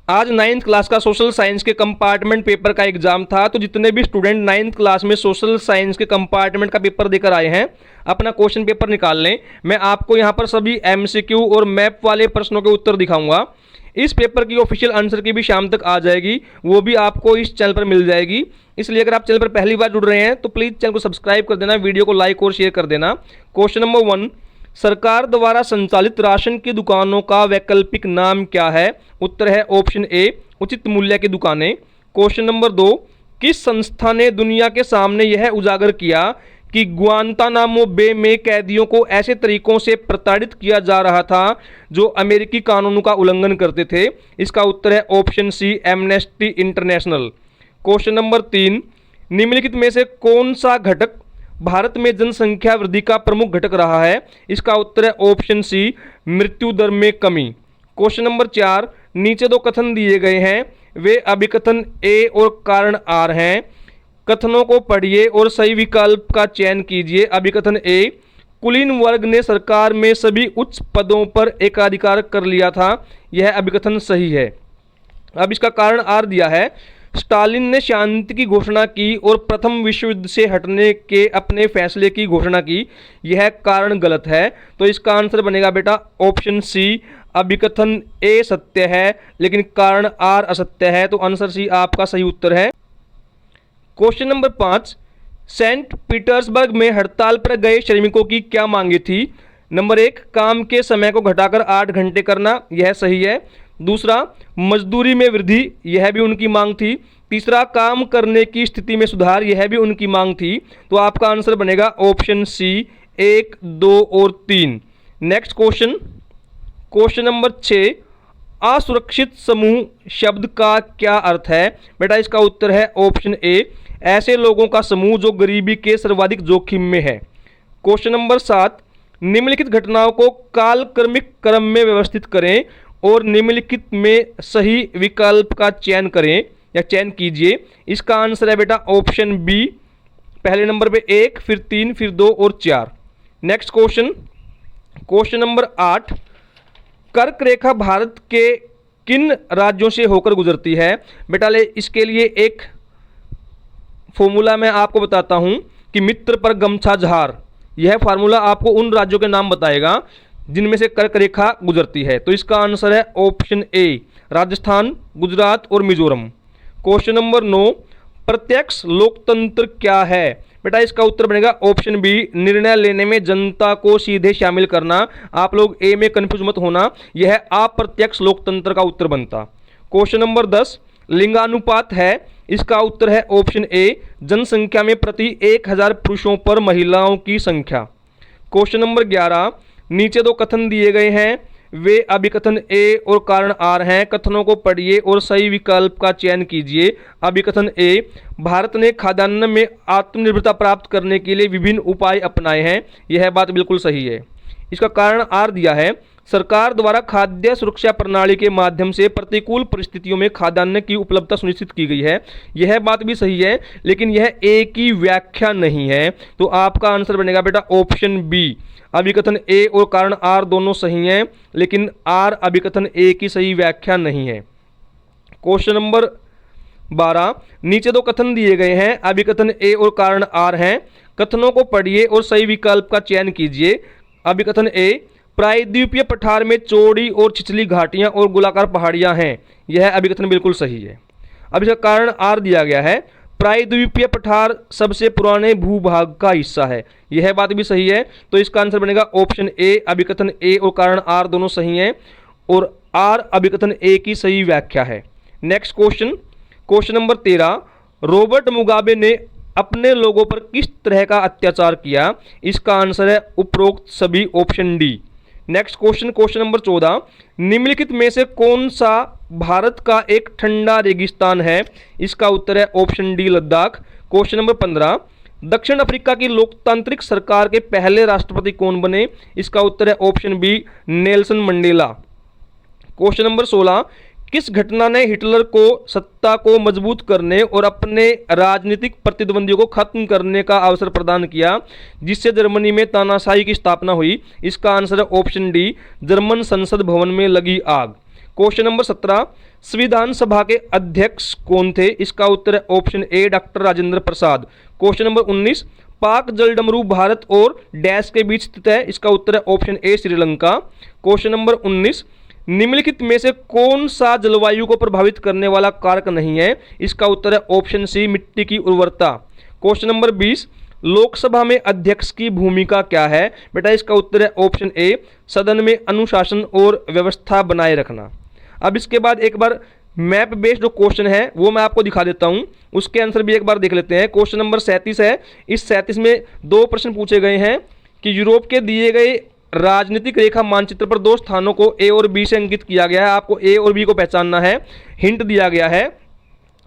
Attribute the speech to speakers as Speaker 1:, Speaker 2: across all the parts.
Speaker 1: आज 9th class का social science के कंपार्टमेंट पेपर का एग्जाम था। तो जितने भी स्टूडेंट 9th क्लास में सोशल साइंस के कंपार्टमेंट का पेपर देकर आए हैं, अपना क्वेश्चन पेपर निकाल लें। मैं आपको यहां पर सभी एमसीक्यू और मैप वाले प्रश्नों के उत्तर दिखाऊंगा। इस पेपर की ऑफिशियल आंसर की भी शाम तक आ जाएगी, वो भी आपको इस चैनल पर मिल जाएगी। इसलिए अगर आप चैनल पर पहली बार जुड़ रहे हैं तो प्लीज़ चैनल को सब्सक्राइब कर देना, वीडियो को लाइक और शेयर कर देना। क्वेश्चन नंबर 1, सरकार द्वारा संचालित राशन की दुकानों का वैकल्पिक नाम क्या है? उत्तर है ऑप्शन ए, उचित मूल्य की दुकानें। क्वेश्चन नंबर 2, किस संस्था ने दुनिया के सामने यह उजागर किया कि ग्वांतानामो बे में कैदियों को ऐसे तरीकों से प्रताड़ित किया जा रहा था जो अमेरिकी कानूनों का उल्लंघन करते थे? इसका उत्तर है option C, Amnesty International. Question number 3, निम्नलिखित में से कौन सा घटक भारत में जनसंख्या वृद्धि का प्रमुख घटक रहा है? इसका उत्तर है ऑप्शन सी, मृत्यु दर में कमी। क्वेश्चन नंबर 4, नीचे दो कथन दिए गए हैं, वे अभिकथन ए और कारण आर हैं। कथनों को पढ़िए और सही विकल्प का चयन कीजिए। अभिकथन ए, कुलीन वर्ग ने सरकार में सभी उच्च पदों पर एकाधिकार कर लिया था। यह अभिकथन सही है। अब इसका कारण आर दिया है, स्टालिन ने शांति की घोषणा की और प्रथम विश्व युद्ध से हटने के अपने फैसले की घोषणा की। यह कारण गलत है। तो इसका आंसर बनेगा बेटा ऑप्शन सी, अभिकथन ए सत्य है लेकिन कारण आर असत्य है। तो आंसर सी आपका सही उत्तर है। क्वेश्चन नंबर 5, सेंट पीटर्सबर्ग में हड़ताल पर गए श्रमिकों की क्या मांगे थी? नंबर 1, काम के समय को घटाकर 8 घंटे करना, यह सही है। दूसरा, मजदूरी में वृद्धि, यह भी उनकी मांग थी। तीसरा, काम करने की स्थिति में सुधार, यह भी उनकी मांग थी। तो आपका आंसर बनेगा ऑप्शन सी, 1, 2 और 3। नेक्स्ट क्वेश्चन, क्वेश्चन नंबर 6, असुरक्षित समूह शब्द का क्या अर्थ है? बेटा इसका उत्तर है ऑप्शन ए, ऐसे लोगों का समूह जो गरीबी के सर्वाधिक जोखिम में है। क्वेश्चन नंबर 7, निम्नलिखित घटनाओं को कालक्रमिक क्रम में व्यवस्थित करें और निम्नलिखित में सही विकल्प का चयन करें या चयन कीजिए। इसका आंसर है बेटा ऑप्शन बी, पहले नंबर पे 1, फिर 3, फिर 2 और 4। नेक्स्ट क्वेश्चन, क्वेश्चन नंबर 8, कर्क रेखा भारत के किन राज्यों से होकर गुजरती है? बेटा इसके लिए एक फॉर्मूला मैं आपको बताता हूं कि मित्र पर गमछा झार, यह फार्मूला आपको उन राज्यों के नाम बताएगा जिनमें से कर्क रेखा गुजरती है। तो इसका आंसर है ऑप्शन ए, राजस्थान, गुजरात और मिजोरम। क्वेश्चन नंबर 9, प्रत्यक्ष लोकतंत्र क्या है? बेटा इसका उत्तर बनेगा ऑप्शन बी, निर्णय लेने में जनता को सीधे शामिल करना। आप लोग ए में कंफ्यूज मत होना, यह अप्रत्यक्ष लोकतंत्र का उत्तर बनता। क्वेश्चन नंबर 10, लिंगानुपात है, इसका उत्तर है ऑप्शन ए, जनसंख्या में प्रति 1000 पुरुषों पर महिलाओं की संख्या। क्वेश्चन नंबर 11, नीचे दो कथन दिए गए हैं, वे अभिकथन ए और कारण आर हैं। कथनों को पढ़िए और सही विकल्प का चयन कीजिए। अभिकथन ए, भारत ने खाद्यान्न में आत्मनिर्भरता प्राप्त करने के लिए विभिन्न उपाय अपनाए हैं, यह बात बिल्कुल सही है। इसका कारण आर दिया है, सरकार द्वारा खाद्य सुरक्षा प्रणाली के माध्यम से प्रतिकूल परिस्थितियों में खाद्यान्न की उपलब्धता सुनिश्चित की गई है, यह बात भी सही है, लेकिन यह ए की व्याख्या नहीं है। तो आपका आंसर बनेगा बेटा ऑप्शन बी, अभिकथन ए और कारण आर दोनों सही हैं, लेकिन आर अभिकथन ए की सही व्याख्या नहीं है। क्वेश्चन नंबर 12, नीचे दो कथन दिए गए हैं, अभिकथन ए और कारण आर हैं। कथनों को पढ़िए और सही विकल्प का चयन कीजिए। अभिकथन ए, प्रायद्वीपीय पठार में चौड़ी और छिछली घाटियां और गोलाकार पहाड़ियां हैं, यह अभिकथन बिल्कुल सही है। अब इसका कारण आर दिया गया है, प्रायद्वीपीय पठार सबसे पुराने भूभाग का हिस्सा है, यह बात भी सही है। तो इसका आंसर बनेगा ऑप्शन ए, अभिकथन ए और कारण आर दोनों सही हैं और आर अभिकथन ए की सही व्याख्या है। Next question, question number 13, Robert Mugabe ने अपने लोगों पर किस तरह का अत्याचार किया? इसका आंसर है उपरोक्त सभी, option D. Next question, question number 14, निम्नलिखित में से कौन सा भारत का एक ठंडा रेगिस्तान है? इसका उत्तर है option D, Ladakh. Question number 15, दक्षिण अफ्रीका की लोकतांत्रिक सरकार के पहले राष्ट्रपति कौन बने? इसका उत्तर है option B, Nelson Mandela. Question number 16, किस घटना ने हिटलर को सत्ता को मजबूत करने और अपने राजनीतिक प्रतिद्वंदियों को खत्म करने का अवसर प्रदान किया, जिससे जर्मनी में तानाशाही की स्थापना हुई? इसका आंसर है ऑप्शन डी, जर्मन संसद भवन में लगी आग। क्वेश्चन नंबर 17, संविधान सभा के अध्यक्ष कौन थे? इसका उत्तर है option A doctor Rajendra Prasad. Question number 19, पाक जलडमरू भारत और डैश के बीच स्थित है? इसका उत्तर है option A Sri Lanka. Question number 19, निम्नलिखित में से कौन सा जलवायु को प्रभावित करने वाला कारक नहीं है? इसका उत्तर है ऑप्शन सी मिट्टी की उर्वरता। क्वेश्चन नंबर 20, लोकसभा में अध्यक्ष की भूमिका क्या है? बेटा इसका उत्तर है ऑप्शन ए सदन में अनुशासन और व्यवस्था बनाए रखना। अब इसके बाद एक बार मैप बेस्ड जो क्वेश्चन है वो मैं आपको दिखा देता हूं, उसके आंसर भी एक बार देख लेते हैं। क्वेश्चन नंबर 37 है। इस 37 में 2 प्रश्न पूछे गए हैं कि यूरोप के दिए गए राजनीतिक रेखा मानचित्र पर 2 स्थानों को ए और बी से अंकित किया गया है। आपको ए और बी को पहचानना है। हिंट दिया गया है,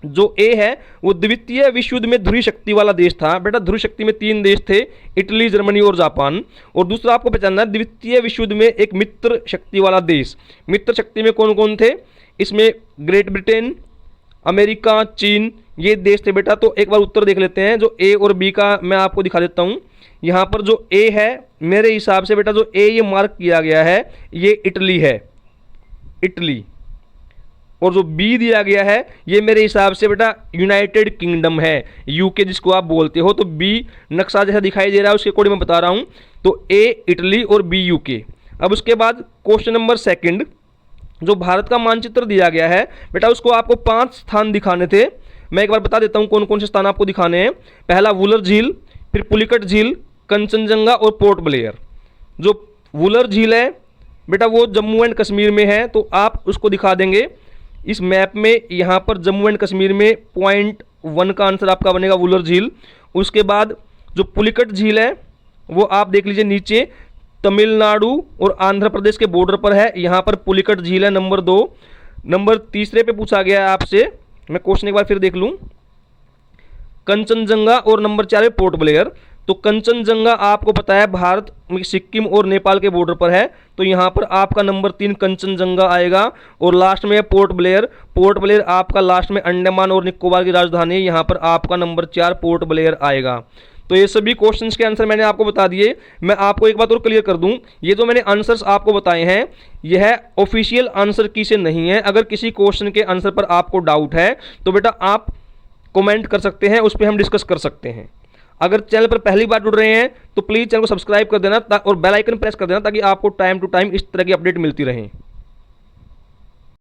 Speaker 1: जो ए है वो द्वितीय विश्व युद्ध में ध्रुवीय शक्ति वाला देश था। बेटा ध्रुवीय शक्ति में 3 देश थे, इटली, जर्मनी और जापान। और दूसरा आपको पहचानना है द्वितीय विश्व युद्ध में एक मित्र शक्ति वाला देश। मित्र शक्ति में कौन कौन थे? इसमें ग्रेट ब्रिटेन, अमेरिका, चीन, ये देश थे बेटा। तो एक बार उत्तर देख लेते हैं। जो ए और बी का मैं आपको दिखा देता हूं। यहां पर जो ए है मेरे हिसाब से बेटा जो ए ये मार्क किया गया है ये इटली है, इटली। और जो बी दिया गया है ये मेरे हिसाब से बेटा यूनाइटेड किंगडम है, यूके जिसको आप बोलते हो। तो बी नक्शा जैसा दिखाई दे रहा है उसके अकॉर्डिंग मैं बता रहा हूं। तो ए इटली और बी यूके। अब उसके बाद क्वेश्चन नंबर 2, जो भारत का मानचित्र दिया गया है बेटा उसको आपको 5 स्थान दिखाने थे। मैं एक बार बता देता हूं कौन कौन से स्थान आपको दिखाने हैं। पहला वुलर झील, फिर पुलिकट झील, कंचनजंगा और पोर्ट ब्लेयर। जो वुलर झील है बेटा वो जम्मू एंड कश्मीर में है, तो आप उसको दिखा देंगे इस मैप में। यहाँ पर जम्मू एंड कश्मीर में पॉइंट 1 का आंसर आपका बनेगा वुलर झील। उसके बाद जो पुलिकट झील है वो आप देख लीजिए नीचे तमिलनाडु और आंध्र प्रदेश के बॉर्डर पर है। यहाँ पर पुलिकट झील है नंबर 2। नंबर 3 पे पूछा गया है आपसे, मैं क्वेश्चन एक बार फिर देख लूँ, कंचनजंगा और नंबर 4 पे पोर्ट ब्लेयर। तो कंचनजंगा आपको पता है भारत में सिक्किम और नेपाल के बॉर्डर पर है, तो यहाँ पर आपका नंबर 3 कंचनजंगा आएगा। और लास्ट में है पोर्ट ब्लेयर। पोर्ट ब्लेयर आपका लास्ट में अंडमान और निकोबार की राजधानी है, यहाँ पर आपका नंबर 4 पोर्ट ब्लेयर आएगा। तो ये सभी क्वेश्चंस के आंसर मैंने आपको बता दिए। मैं आपको एक बात और क्लियर कर दूं, ये जो मैंने आंसर्स आपको बताए हैं यह ऑफिशियल आंसर की से नहीं है। अगर किसी क्वेश्चन के आंसर पर आपको डाउट है तो बेटा आप कमेंट कर सकते हैं, उस पर हम डिस्कस कर सकते हैं। अगर चैनल पर पहली बार जुड़ रहे हैं तो प्लीज़ चैनल को सब्सक्राइब कर देना और बेल आइकन प्रेस कर देना ताकि आपको टाइम टू टाइम इस तरह की अपडेट मिलती रहे।